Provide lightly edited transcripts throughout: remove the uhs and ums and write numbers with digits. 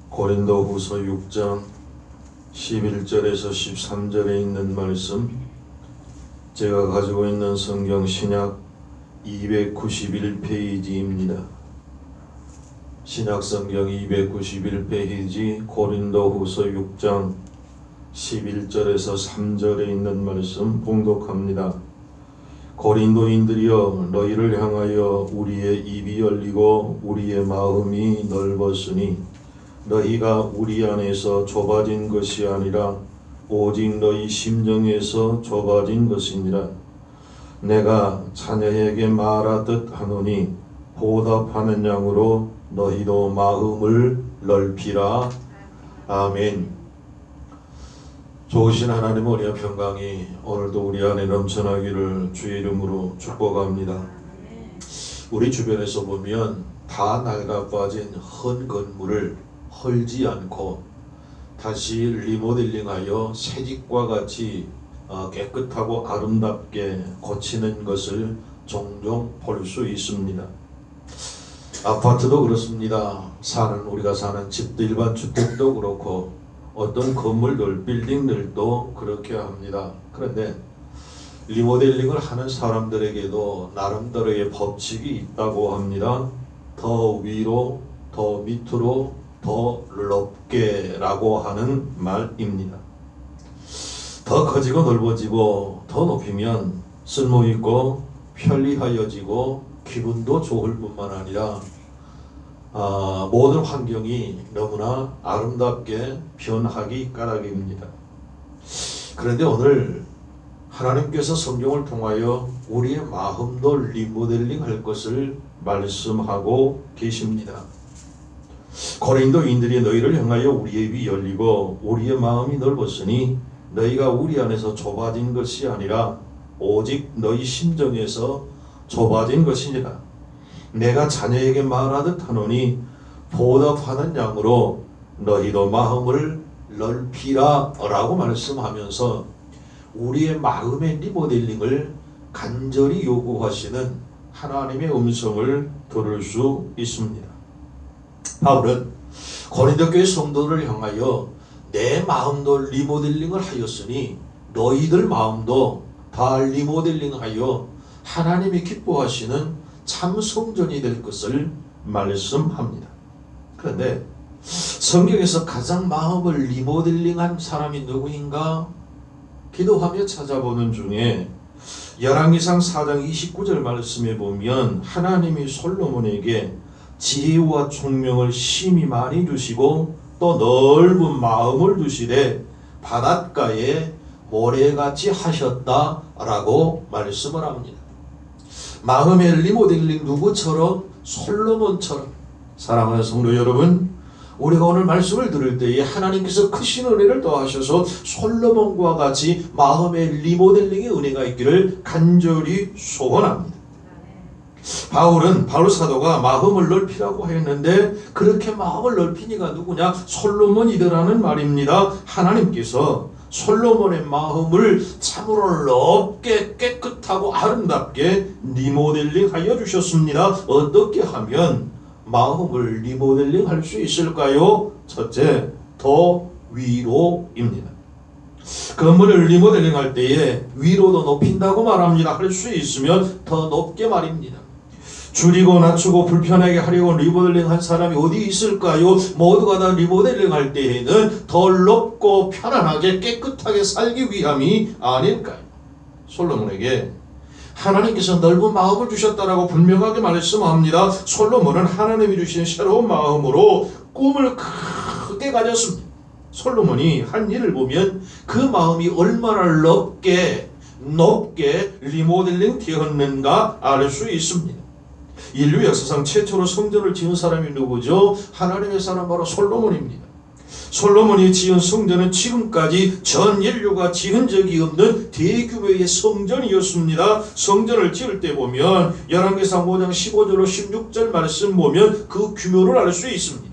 고린도후서 6장 11절에서 13절에 있는 말씀, 제가 가지고 있는 성경 신약 291페이지입니다. 신약 성경 291페이지 고린도후서 6장 11절에서 3절에 있는 말씀 봉독합니다. 고린도인들이여, 너희를 향하여 우리의 입이 열리고 우리의 마음이 넓었으니 너희가 우리 안에서 좁아진 것이 아니라 오직 너희 심정에서 좁아진 것이니라. 내가 자녀에게 말하듯 하노니 보답하는 양으로 너희도 마음을 넓히라. 아멘. 좋으신 하나님, 우리의 평강이 오늘도 우리 안에 넘쳐나기를 주의 이름으로 축복합니다. 우리 주변에서 보면 다 낡아 빠진 헌 건물을 헐지 않고 다시 리모델링하여 새집과 같이 깨끗하고 아름답게 고치는 것을 종종 볼 수 있습니다. 아파트도 그렇습니다. 우리가 사는 집도, 일반 주택도 그렇고 어떤 건물들, 빌딩들도 그렇게 합니다. 그런데 리모델링을 하는 사람들에게도 나름대로의 법칙이 있다고 합니다. 더 위로, 더 밑으로, 더 높게 라고 하는 말입니다. 더 커지고 넓어지고 더 높이면 쓸모있고 편리하여지고 기분도 좋을 뿐만 아니라 모든 환경이 너무나 아름답게 변하기 까닭입니다. 그런데 오늘 하나님께서 성경을 통하여 우리의 마음도 리모델링 할 것을 말씀하고 계십니다. 고린도인들이 너희를 향하여 우리의 입이 열리고 우리의 마음이 넓었으니 너희가 우리 안에서 좁아진 것이 아니라 오직 너희 심정에서 좁아진 것이니라. 내가 자녀에게 말하듯 하노니 보답하는 양으로 너희도 마음을 넓히라 라고 말씀하면서 우리의 마음의 리모델링을 간절히 요구하시는 하나님의 음성을 들을 수 있습니다. 바울은 고린도 교회 성도를 향하여 내 마음도 리모델링을 하였으니 너희들 마음도 다 리모델링하여 하나님이 기뻐하시는 참 성전이 될 것을 말씀합니다. 그런데 성경에서 가장 마음을 리모델링한 사람이 누구인가? 기도하며 찾아보는 중에 열왕기상 4장 29절 말씀에 보면 하나님이 솔로몬에게 지혜와 총명을 심히 많이 주시고 또 넓은 마음을 주시되 바닷가에 모래같이 하셨다라고 말씀을 합니다. 마음의 리모델링 누구처럼? 솔로몬처럼. 사랑하는 성도 여러분, 우리가 오늘 말씀을 들을 때에 하나님께서 크신 은혜를 더하셔서 솔로몬과 같이 마음의 리모델링의 은혜가 있기를 간절히 소원합니다. 바울 사도가 마음을 넓히라고 했는데 그렇게 마음을 넓히니가 누구냐? 솔로몬이더라는 말입니다. 하나님께서 솔로몬의 마음을 참으로 넓게 깨끗하고 아름답게 리모델링 하여 주셨습니다. 어떻게 하면 마음을 리모델링 할 수 있을까요? 첫째, 더 위로입니다. 건물을 리모델링 할 때에 위로도 높인다고 말합니다. 할 수 있으면 더 높게 말입니다. 줄이고 낮추고 불편하게 하려고 리모델링 한 사람이 어디 있을까요? 모두가 다 리모델링 할 때에는 덜 높고 편안하게 깨끗하게 살기 위함이 아닐까요? 솔로몬에게 하나님께서 넓은 마음을 주셨다라고 분명하게 말씀합니다. 솔로몬은 하나님이 주신 새로운 마음으로 꿈을 크게 가졌습니다. 솔로몬이 한 일을 보면 그 마음이 얼마나 높게 리모델링 되었는가 알 수 있습니다. 인류 역사상 최초로 성전을 지은 사람이 누구죠? 하나님의 사람 바로 솔로몬입니다. 솔로몬이 지은 성전은 지금까지 전 인류가 지은 적이 없는 대규모의 성전이었습니다. 성전을 지을 때 보면 열왕기상 5장 15절로 16절 말씀 보면 그 규모를 알 수 있습니다.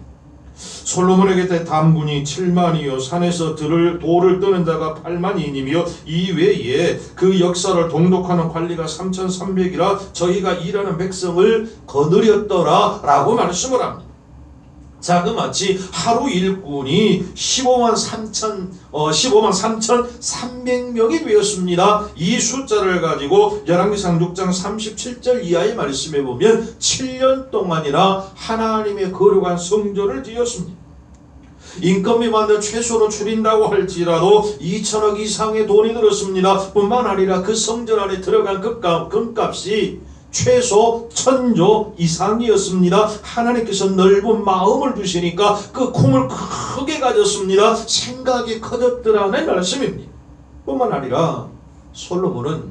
솔로몬에게 단군이 7만이요 산에서 돌을 뜨는 자가 8만인이며 이외에 그 역사를 동독하는 관리가 3,300이라 저희가 일하는 백성을 거느렸더라 라고 말씀을 합니다. 자그마치 하루 일꾼이 15만 3,300명이 되었습니다. 이 숫자를 가지고 열왕기상 6장 37절 이하의 말씀에 보면 7년 동안이나 하나님의 거룩한 성전을 지었습니다. 인건비 만든 최소로 줄인다고 할지라도 2천억 이상의 돈이 들었습니다. 뿐만 아니라 그 성전 안에 들어간 금값이 최소 1,000조 이상이었습니다. 하나님께서 넓은 마음을 주시니까 그 꿈을 크게 가졌습니다. 생각이 커졌더라는 말씀입니다. 뿐만 아니라 솔로몬은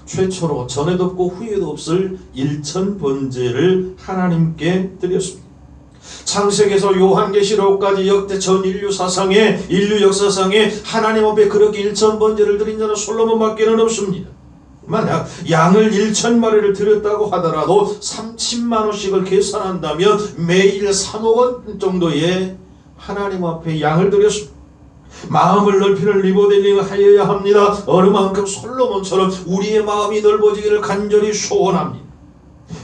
최초로 전에도 없고 후에도 없을 일천번제를 하나님께 드렸습니다. 창세기에서 요한계시록까지 역대 전 인류 역사상에 하나님 앞에 그렇게 일천번제를 드린 자는 솔로몬밖에는 없습니다. 만약 양을 1,000마리를 드렸다고 하더라도 30만 원씩을 계산한다면 매일 3억 원 정도의 하나님 앞에 양을 드렸습니다. 마음을 넓히는 리모델링을 하여야 합니다. 어느 만큼 솔로몬처럼 우리의 마음이 넓어지기를 간절히 소원합니다.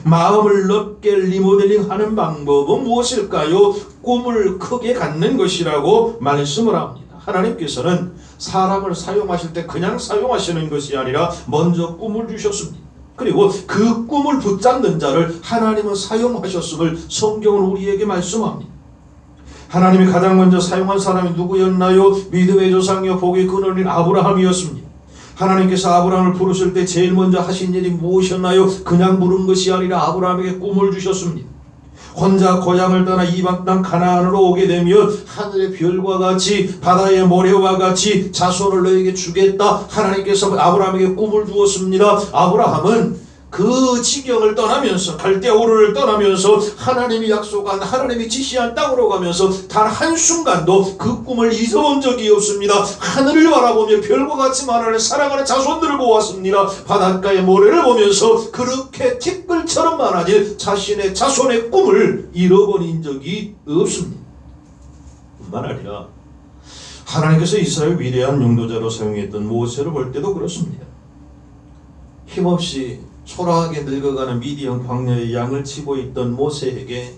마음을 넓게 리모델링하는 방법은 무엇일까요? 꿈을 크게 갖는 것이라고 말씀을 합니다. 하나님께서는 사람을 사용하실 때 그냥 사용하시는 것이 아니라 먼저 꿈을 주셨습니다. 그리고 그 꿈을 붙잡는 자를 하나님은 사용하셨음을 성경은 우리에게 말씀합니다. 하나님이 가장 먼저 사용한 사람이 누구였나요? 믿음의 조상이요 복의 근원인 아브라함이었습니다. 하나님께서 아브라함을 부르실 때 제일 먼저 하신 일이 무엇이었나요? 그냥 부른 것이 아니라 아브라함에게 꿈을 주셨습니다. 혼자 고향을 떠나 이방 땅 가나안으로 오게 되면 하늘의 별과 같이 바다의 모래와 같이 자손을 너에게 주겠다. 하나님께서 아브라함에게 꿈을 주었습니다. 아브라함은 그 지경을 떠나면서 갈대우르를 떠나면서 하나님이 약속한 하나님이 지시한 땅으로 가면서 단 한순간도 그 꿈을 잊어본 적이 없습니다. 하늘을 바라보며 별과 같이 많은 사랑하는 자손들을 보았습니다. 바닷가의 모래를 보면서 그렇게 티끌처럼 많아질 자신의 자손의 꿈을 잃어버린 적이 없습니다. 뿐만 아니라 하나님께서 이스라엘 위대한 용도자로 사용했던 모세를 볼 때도 그렇습니다. 힘없이 초라하게 늙어가는 미디안 광야의 양을 치고 있던 모세에게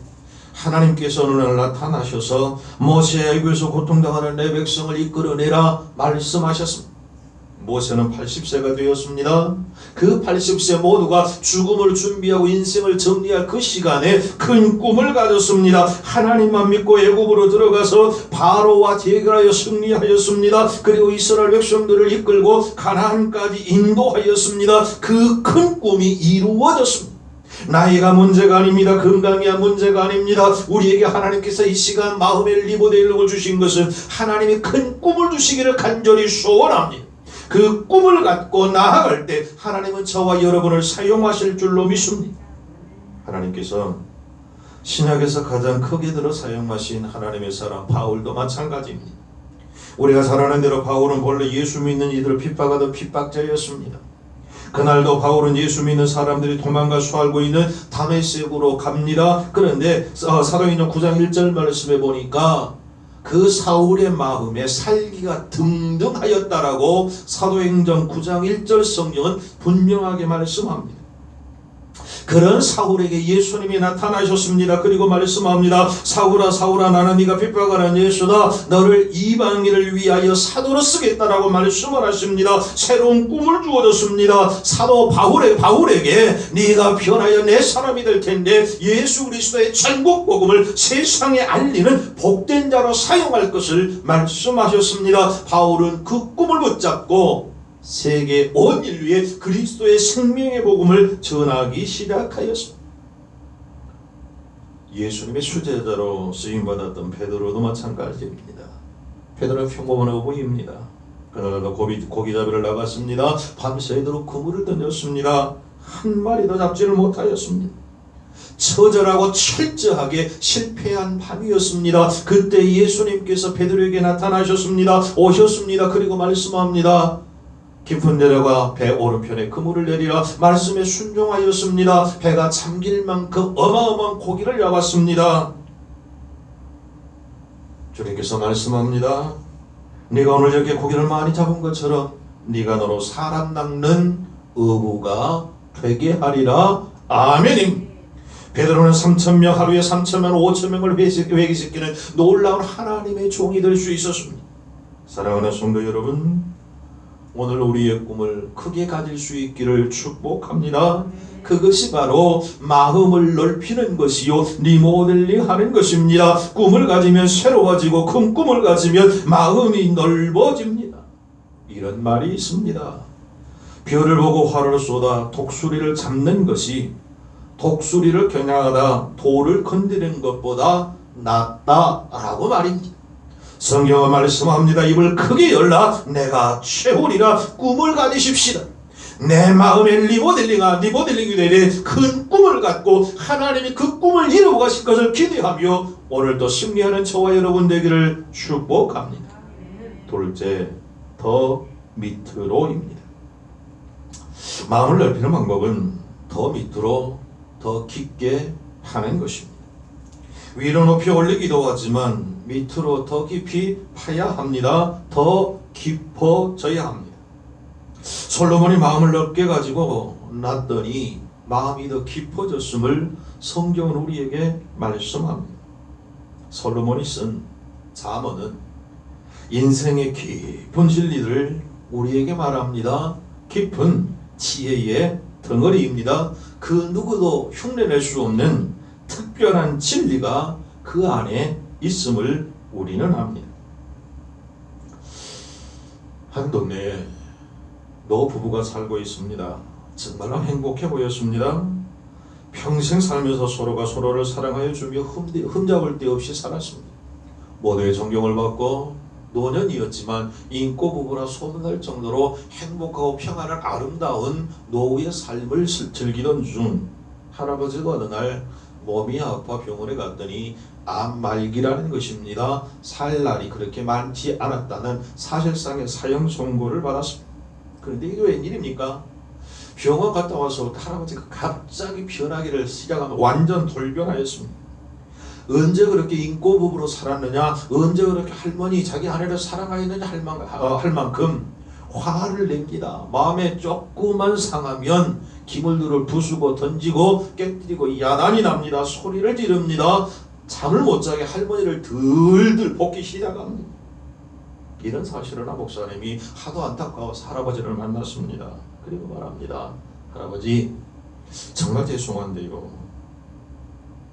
하나님께서 어느 날 나타나셔서 모세야 애굽에서 고통당하는 내 백성을 이끌어내라 말씀하셨습니다. 모세는 80세가 되었습니다. 그 80세 모두가 죽음을 준비하고 인생을 정리할 그 시간에 큰 꿈을 가졌습니다. 하나님만 믿고 애굽으로 들어가서 바로와 대결하여 승리하였습니다. 그리고 이스라엘 백성들을 이끌고 가나안까지 인도하였습니다. 그 큰 꿈이 이루어졌습니다. 나이가 문제가 아닙니다. 건강이야 문제가 아닙니다. 우리에게 하나님께서 이 시간 마음의 리모델링을 주신 것은 하나님이 큰 꿈을 주시기를 간절히 소원합니다. 그 꿈을 갖고 나아갈 때 하나님은 저와 여러분을 사용하실 줄로 믿습니다. 하나님께서 신약에서 가장 크게 들어 사용하신 하나님의 사람 바울도 마찬가지입니다. 우리가 잘 아는 대로 바울은 본래 예수 믿는 이들을 핍박하던 핍박자였습니다. 그날도 바울은 예수 믿는 사람들이 도망가 쏘알고 있는 다메섹으로 갑니다. 그런데 사도행전 9장 1절 말씀에 보니까 그 사울의 마음에 살기가 등등하였다라고 사도행전 9장 1절 성경은 분명하게 말씀합니다. 그런 사울에게 예수님이 나타나셨습니다. 그리고 말씀합니다. 사울아 사울아 나는 네가 핍박하는 예수다. 너를 이방인을 위하여 사도로 쓰겠다라고 말씀을 하십니다. 새로운 꿈을 주어졌습니다. 사도 바울에게 네가 변하여 내 사람이 될 텐데 예수 그리스도의 천국 복음을 세상에 알리는 복된 자로 사용할 것을 말씀하셨습니다. 바울은 그 꿈을 붙잡고 세계 온 인류에 그리스도의 생명의 복음을 전하기 시작하였습니다. 예수님의 수제자로 쓰임받았던 베드로도 마찬가지입니다. 베드로는 평범한 어부입니다. 그날도 고기잡이를 나갔습니다. 밤새도록 그물을 던졌습니다. 한 마리도 잡지를 못하였습니다. 처절하고 철저하게 실패한 밤이었습니다. 그때 예수님께서 베드로에게 나타나셨습니다. 오셨습니다. 그리고 말씀합니다. 깊은 데다가 배 오른편에 그물을 내리라 말씀에 순종하였습니다. 배가 잠길 만큼 어마어마한 고기를 잡았습니다. 주님께서 말씀합니다. 네가 오늘 저렇게 고기를 많이 잡은 것처럼 네가 너로 사람 낚는 어부가 되게 하리라. 아멘입니다. 베드로는 3,000명, 하루에 3,000명, 5,000명을 회개시키는 놀라운 하나님의 종이 될 수 있었습니다. 사랑하는 성도 여러분, 오늘 우리의 꿈을 크게 가질 수 있기를 축복합니다. 그것이 바로 마음을 넓히는 것이요 리모델링하는 것입니다. 꿈을 가지면 새로워지고 큰 꿈을 가지면 마음이 넓어집니다. 이런 말이 있습니다. 별을 보고 화를 쏟아 독수리를 잡는 것이 독수리를 겨냥하다 돌을 건드리는 것보다 낫다라고 말입니다. 성경은 말씀합니다. 입을 크게 열라 내가 채우리라. 꿈을 가지십시다. 내 마음의 리모델링이 되는 큰 꿈을 갖고 하나님이 그 꿈을 이루어 가실 것을 기대하며 오늘도 승리하는 저와 여러분 되기를 축복합니다. 둘째, 더 밑으로입니다. 마음을 넓히는 방법은 더 밑으로 더 깊게 하는 것입니다. 위로 높이 올리기도 하지만 밑으로 더 깊이 파야 합니다. 더 깊어져야 합니다. 솔로몬이 마음을 넓게 가지고 놨더니 마음이 더 깊어졌음을 성경은 우리에게 말씀합니다. 솔로몬이 쓴 잠언은 인생의 깊은 진리를 우리에게 말합니다. 깊은 지혜의 덩어리입니다. 그 누구도 흉내낼 수 없는 특별한 진리가 그 안에 있음을 우리는 압니다. 한 동네에 노 부부가 살고 있습니다. 정말로 행복해 보였습니다. 평생 살면서 서로가 서로를 사랑하여 주며 흠잡을 데 없이 살았습니다. 모두의 존경을 받고 노년이었지만 인고 부부라 소문날 정도로 행복하고 평안한 아름다운 노후의 삶을 즐기던 중 할아버지가 어느 날 몸이 아파 병원에 갔더니 암 말기라는 것입니다. 살 날이 그렇게 많지 않았다는 사실상의 사형 선고를 받았습니다. 그런데 이게 웬일입니까? 병원 갔다 와서 할아버지가 갑자기 변하기를 시작하면 완전 돌변하였습니다. 언제 그렇게 인고 부부로 살았느냐, 언제 그렇게 할머니 자기 아내를 사랑하였느냐 할 만큼 화를 냅니다. 마음에 조금만 상하면 기물들을 부수고 던지고 깨뜨리고 야단이 납니다. 소리를 지릅니다. 잠을 못 자게 할머니를 들들 볶기 시작합니다. 이런 사실을 목사님이 하도 안타까워서 할아버지를 만났습니다. 그리고 말합니다. 할아버지, 정말 죄송한데요,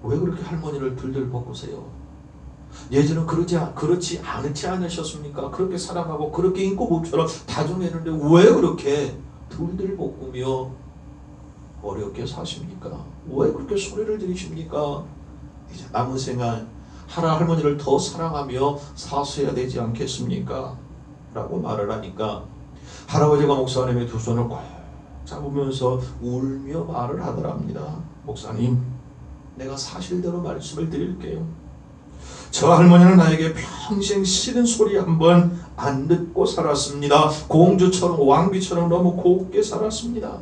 왜 그렇게 할머니를 들들 볶으세요? 예전은 그렇지 않지 않으셨습니까? 그렇게 사랑하고 그렇게 인고부처럼 다정했는데 왜 그렇게 들들 볶으며 어렵게 사십니까? 왜 그렇게 소리를 지르십니까? 이제 남은 생활 할머니를 더 사랑하며 사셔야 되지 않겠습니까? 라고 말을 하니까 할아버지가 목사님의 두 손을 꼭 잡으면서 울며 말을 하더랍니다. 목사님, 내가 사실대로 말씀을 드릴게요. 저 할머니는 나에게 평생 싫은 소리 한번 안 듣고 살았습니다. 공주처럼 왕비처럼 너무 곱게 살았습니다.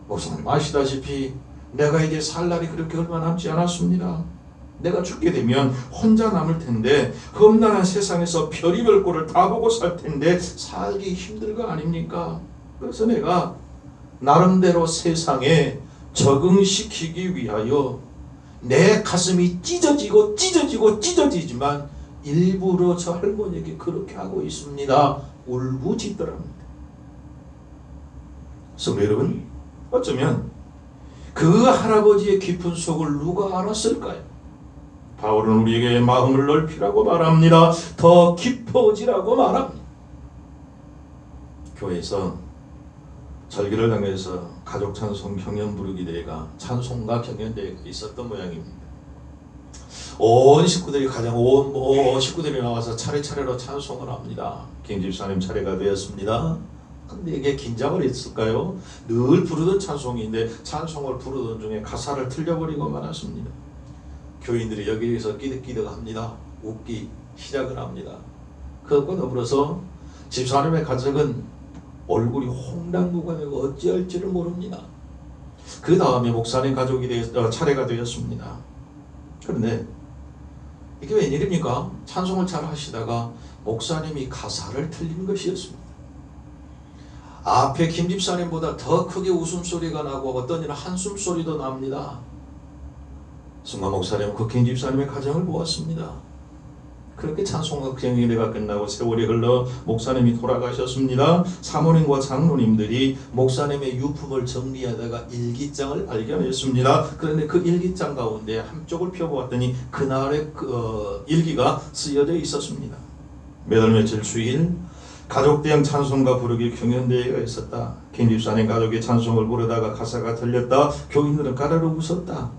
목사님 아시다시피 내가 이제 살 날이 그렇게 얼마 남지 않았습니다. 내가 죽게 되면 혼자 남을 텐데 험난한 세상에서 별의별 꼴을 다 보고 살 텐데 살기 힘들 거 아닙니까? 그래서 내가 나름대로 세상에 적응시키기 위하여 내 가슴이 찢어지지만 일부러 저 할머니에게 그렇게 하고 있습니다. 울부짖더랍니다. 성도 여러분, 어쩌면 그 할아버지의 깊은 속을 누가 알았을까요? 바울은 우리에게 마음을 넓히라고 말합니다. 더 깊어지라고 말합니다. 교회에서 절기를 당해서 가족 찬송 경연 부르기 대회가 찬송가 경연 대회가 있었던 모양입니다. 온 식구들이 식구들이 나와서 차례차례로 찬송을 합니다. 김집사님 차례가 되었습니다. 근데 이게 긴장을 했을까요? 늘 부르던 찬송인데 찬송을 부르던 중에 가사를 틀려버리고 말았습니다. 교인들이 여기에서 끼득끼득합니다. 웃기 시작을 합니다. 그것과 더불어서 집사님의 가족은 얼굴이 홍당무가 되고 어찌할지를 모릅니다. 그 다음에 목사님 가족이 차례가 되었습니다. 그런데 이게 웬일입니까? 찬송을 잘 하시다가 목사님이 가사를 틀린 것이었습니다. 앞에 김 집사님보다 더 크게 웃음소리가 나고 어떤 일은 한숨소리도 납니다. 순간 목사님 그 김 집사님의 가정을 보았습니다. 그렇게 찬송가 경연회가 끝나고 세월이 흘러 목사님이 돌아가셨습니다. 사모님과 장로님들이 목사님의 유품을 정리하다가 일기장을 발견했습니다. 그런데 그 일기장 가운데 한쪽을 펴보았더니 그날의 일기가 쓰여져 있었습니다. 몇 월 며칠 주일 가족 대형 찬송가 부르기 경연대회가 있었다. 김 집사님 가족이 찬송을 부르다가 가사가 들렸다. 교인들은 까르르 웃었다.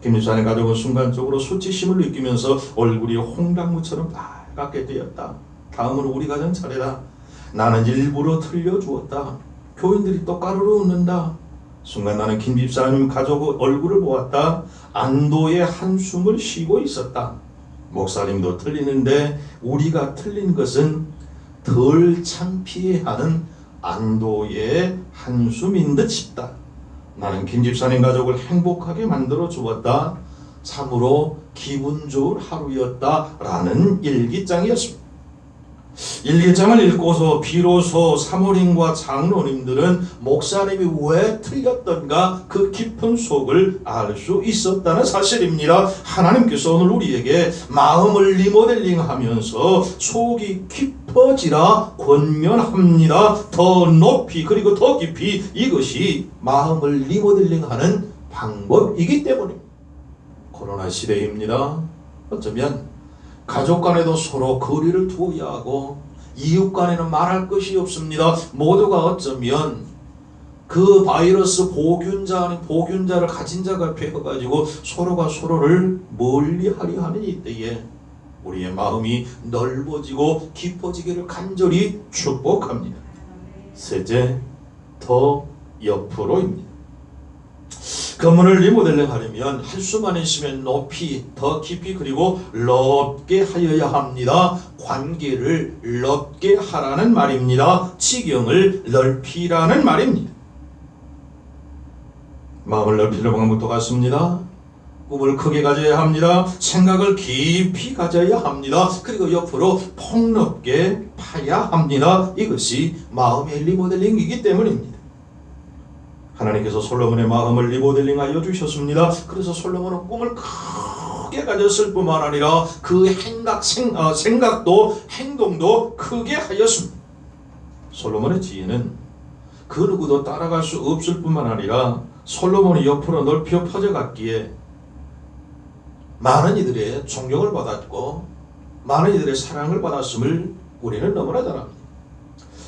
김 집사님 가족은 순간적으로 수치심을 느끼면서 얼굴이 홍당무처럼 빨갛게 되었다. 다음은 우리 가정 차례다. 나는 일부러 틀려주었다. 교인들이 또 까르르 웃는다. 순간 나는 김 집사님 가족 얼굴을 보았다. 안도의 한숨을 쉬고 있었다. 목사님도 틀리는데 우리가 틀린 것은 덜 창피해하는 안도의 한숨인 듯 싶다. 나는 김 집사님 가족을 행복하게 만들어 주었다. 참으로 기분 좋은 하루였다. 라는 일기장이었습니다. 일기장을 읽고서 비로소 사모님과 장로님들은 목사님이 왜 틀렸던가 그 깊은 속을 알 수 있었다는 사실입니다. 하나님께서 오늘 우리에게 마음을 리모델링하면서 속이 깊어지라 권면합니다. 더 높이 그리고 더 깊이 이것이 마음을 리모델링하는 방법이기 때문입니다. 코로나 시대입니다. 어쩌면 가족 간에도 서로 거리를 두어야 하고 이웃 간에는 말할 것이 없습니다. 모두가 어쩌면 그 바이러스 보균자를 가진 자가 되어가지고 서로가 서로를 멀리하려 하는 이때에 우리의 마음이 넓어지고 깊어지기를 간절히 축복합니다. 셋째, 더 옆으로입니다. 건물을 리모델링 하려면 할 수만 있으면 높이, 더 깊이 그리고 넓게 하여야 합니다. 관계를 넓게 하라는 말입니다. 지경을 넓히라는 말입니다. 마음을 넓히는 방법도 같습니다. 꿈을 크게 가져야 합니다. 생각을 깊이 가져야 합니다. 그리고 옆으로 폭넓게 파야 합니다. 이것이 마음의 리모델링이기 때문입니다. 하나님께서 솔로몬의 마음을 리모델링하여 주셨습니다. 그래서 솔로몬은 꿈을 크게 가졌을 뿐만 아니라 그 생각도 행동도 크게 하였습니다. 솔로몬의 지혜는 그 누구도 따라갈 수 없을 뿐만 아니라 솔로몬이 옆으로 넓혀 퍼져갔기에 많은 이들의 존경을 받았고 많은 이들의 사랑을 받았음을 우리는 너무나 잘 압니다.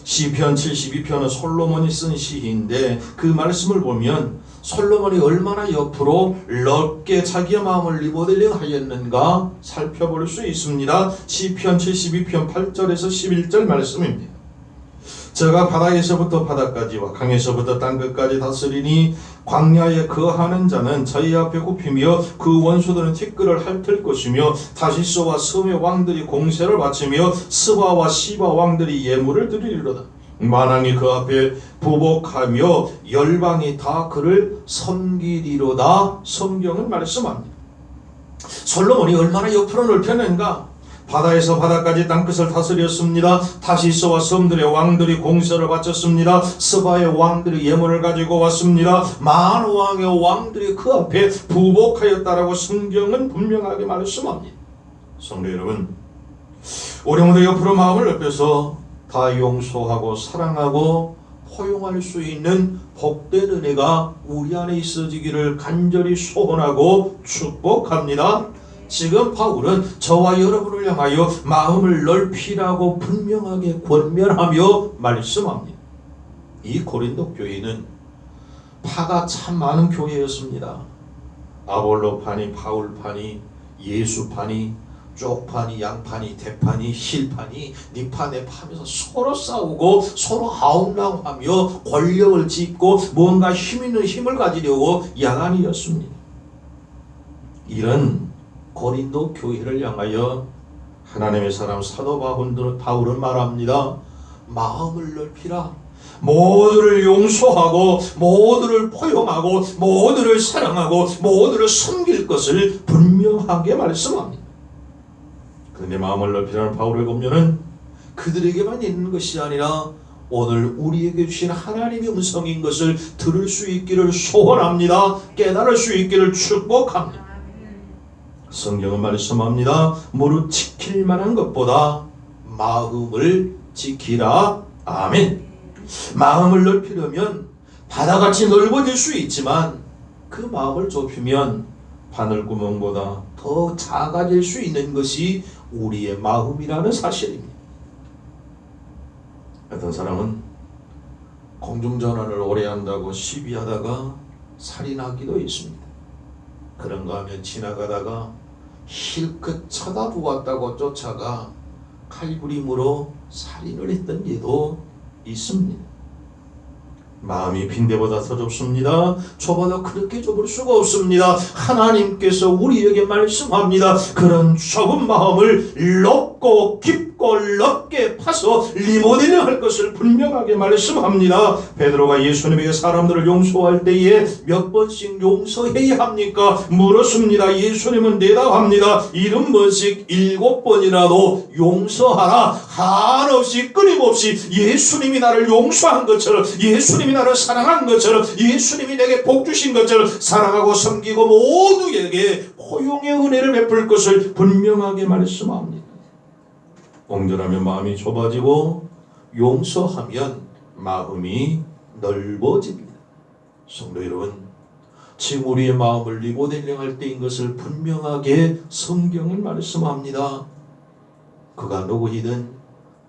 시편 72편은 솔로몬이 쓴 시인데 그 말씀을 보면 솔로몬이 얼마나 옆으로 넓게 자기의 마음을 리모델링 하였는가 살펴볼 수 있습니다. 시편 72편 8절에서 11절 말씀입니다. 저가 바다에서부터 바다까지와 강에서부터 땅끝까지 다스리니 광야에 거하는 자는 저희 앞에 굽히며 그 원수들은 티끌을 핥을 것이며 다시스와 섬의 왕들이 공세를 바치며 스바와 시바 왕들이 예물을 드리리로다. 만왕이 그 앞에 부복하며 열방이 다 그를 섬기리로다. 성경은 말씀합니다. 솔로몬이 얼마나 옆으로 넓혔는가. 바다에서 바다까지 땅끝을 다스렸습니다. 다시스와 섬들의 왕들이 공세를 바쳤습니다. 스바의 왕들이 예물을 가지고 왔습니다. 많은 왕의 왕들이 그 앞에 부복하였다라고 성경은 분명하게 말씀합니다. 성도 여러분, 우리 모두 옆으로 마음을 넓혀서 다 용서하고 사랑하고 포용할 수 있는 복된 은혜가 우리 안에 있어지기를 간절히 소원하고 축복합니다. 지금 바울은 저와 여러분을 향하여 마음을 넓히라고 분명하게 권면하며 말씀합니다. 이 고린도 교회는 파가 참 많은 교회였습니다. 아볼로파니, 바울파니, 예수파니, 쪽파니, 양파니, 대파니, 실파니, 니파 내파 하면서 서로 싸우고 서로 아웅다웅하며 권력을 짓고 뭔가 힘있는 힘을 가지려고 야단이었습니다. 이런 고린도 교회를 향하여 하나님의 사람 사도 바울은 말합니다. 마음을 넓히라. 모두를 용서하고 모두를 포용하고 모두를 사랑하고 모두를 섬길 것을 분명하게 말씀합니다. 그런데 마음을 넓히라는 바울의 권면은 그들에게만 있는 것이 아니라 오늘 우리에게 주신 하나님의 음성인 것을 들을 수 있기를 소원합니다. 깨달을 수 있기를 축복합니다. 성경은 말씀합니다. 무릇 지킬 만한 것보다 마음을 지키라. 아멘. 마음을 넓히려면 바다같이 넓어질 수 있지만 그 마음을 좁히면 바늘구멍보다 더 작아질 수 있는 것이 우리의 마음이라는 사실입니다. 어떤 사람은 공중전화를 오래 한다고 시비하다가 살인하기도 있습니다. 그런가 하면 지나가다가 실컷 쳐다보았다고 쫓아가 칼부림으로 살인을 했던 예도 있습니다. 마음이 빈대보다 더 좁습니다. 좁아도 그렇게 좁을 수가 없습니다. 하나님께서 우리에게 말씀합니다. 그런 좁은 마음을 높고 깊고 넓게 파서 리모델링 할 것을 분명하게 말씀합니다. 베드로가 예수님에게 사람들을 용서할 때에 몇 번씩 용서해야 합니까? 물었습니다. 예수님은 대답합니다. 70번씩 7번이라도 용서하라. 한없이 끊임없이 예수님이 나를 용서한 것처럼, 예수님이 나를 사랑한 것처럼, 예수님이 내게 복 주신 것처럼 사랑하고 섬기고 모두에게 포용의 은혜를 베풀 것을 분명하게 말씀합니다. 온전하면 마음이 좁아지고 용서하면 마음이 넓어집니다. 성도 여러분, 지금 우리의 마음을 리모델링 할 때인 것을 분명하게 성경은 말씀합니다. 그가 누구이든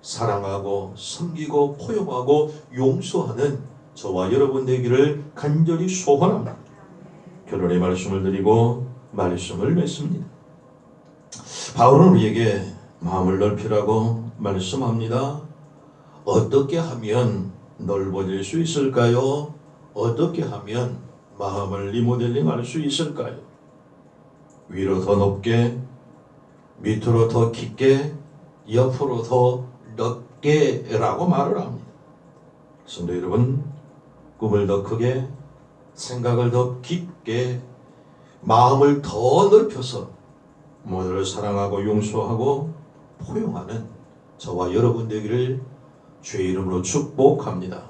사랑하고 섬기고 포용하고 용서하는 저와 여러분 되기를 간절히 소원합니다. 결론의 말씀을 드리고 말씀을 맺습니다. 바울은 우리에게 마음을 넓히라고 말씀합니다. 어떻게 하면 넓어질 수 있을까요? 어떻게 하면 마음을 리모델링 할 수 있을까요? 위로 더 높게, 밑으로 더 깊게, 옆으로 더 넓게 라고 말을 합니다. 성도 여러분, 꿈을 더 크게, 생각을 더 깊게, 마음을 더 넓혀서 모두를 사랑하고 용서하고 포용하는 저와 여러분 되기를 주의 이름으로 축복합니다.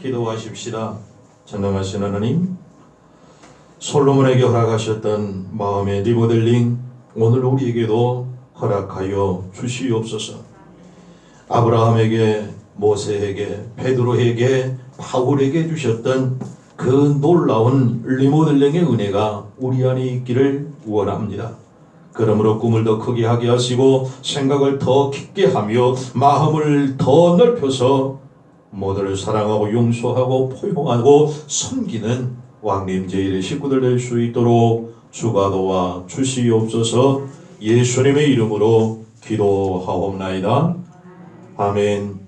기도하십시다. 전능하신 하나님, 솔로몬에게 허락하셨던 마음의 리모델링 오늘 우리에게도 허락하여 주시옵소서. 아브라함에게, 모세에게, 베드로에게, 바울에게 주셨던 그 놀라운 리모델링의 은혜가 우리 안에 있기를 원합니다. 그러므로 꿈을 더 크게 하게 하시고 생각을 더 깊게 하며 마음을 더 넓혀서 모두를 사랑하고 용서하고 포용하고 섬기는 왕님 제1의 식구들 될 수 있도록 주가 도와 주시옵소서. 예수님의 이름으로 기도하옵나이다. 아멘.